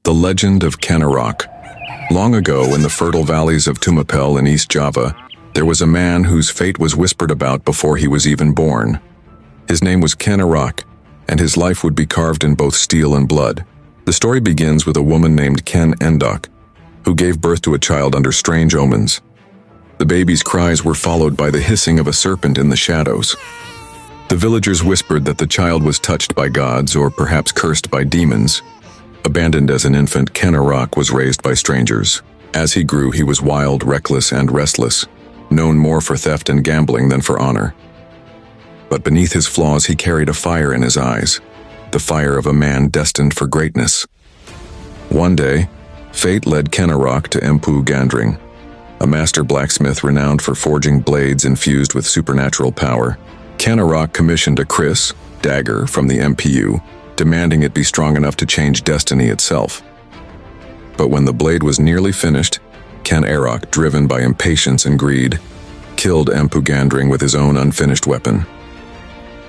The legend of Ken Arok. Long ago, in the fertile valleys of Tumapel in East Java, there was a man whose fate was whispered about before he was even born. His name was Ken Arok, and his life would be carved in both steel and blood. The story begins with a woman named Ken Arok, who gave birth to a child under strange omens. The baby's cries were followed by the hissing of a serpent in the shadows. The villagers whispered that the child was touched by gods or perhaps cursed by demons. Abandoned as an infant, Ken Arok was raised by strangers. As he grew, he was wild, reckless, and restless, known more for theft and gambling than for honor. But beneath his flaws, he carried a fire in his eyes, the fire of a man destined for greatness. One day, fate led Ken Arok to Mpu Gandring, a master blacksmith renowned for forging blades infused with supernatural power. Ken Arok commissioned a Keris, dagger, from the Mpu, demanding it be strong enough to change destiny itself. But when the blade was nearly finished, Ken Arok, driven by impatience and greed, killed Mpu Gandring with his own unfinished weapon.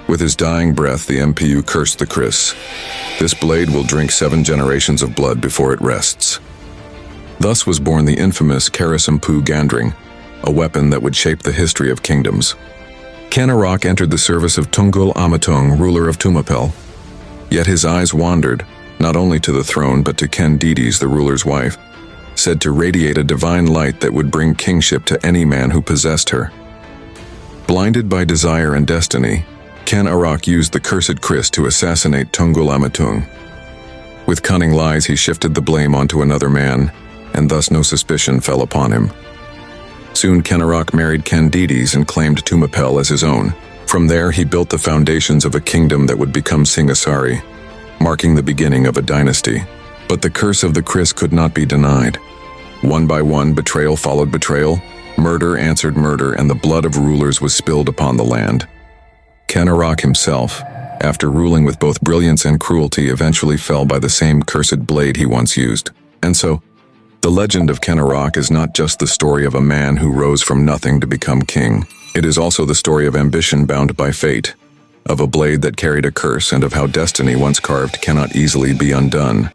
With his dying breath, the Mpu cursed the Keris. "This blade will drink 7 generations of blood before it rests." Thus was born the infamous Keris Mpu Gandring, a weapon that would shape the history of kingdoms. Ken Arok entered the service of Tunggul Amatung, ruler of Tumapel. Yet his eyes wandered, not only to the throne but to Ken Didis, the ruler's wife, said to radiate a divine light that would bring kingship to any man who possessed her. Blinded by desire and destiny, Ken Arok used the cursed Keris to assassinate Tunggul Amatung. With cunning lies, he shifted the blame onto another man, and thus no suspicion fell upon him. Soon Ken Arok married Ken Didis and claimed Tumapel as his own. From there, he built the foundations of a kingdom that would become Singhasari, marking the beginning of a dynasty. But the curse of the Keris could not be denied. One by one, betrayal followed betrayal, murder answered murder, and the blood of rulers was spilled upon the land. Ken Arok himself, after ruling with both brilliance and cruelty, eventually fell by the same cursed blade he once used. And so, the legend of Ken Arok is not just the story of a man who rose from nothing to become king. It is also the story of ambition bound by fate, of a blade that carried a curse, and of how destiny once carved cannot easily be undone.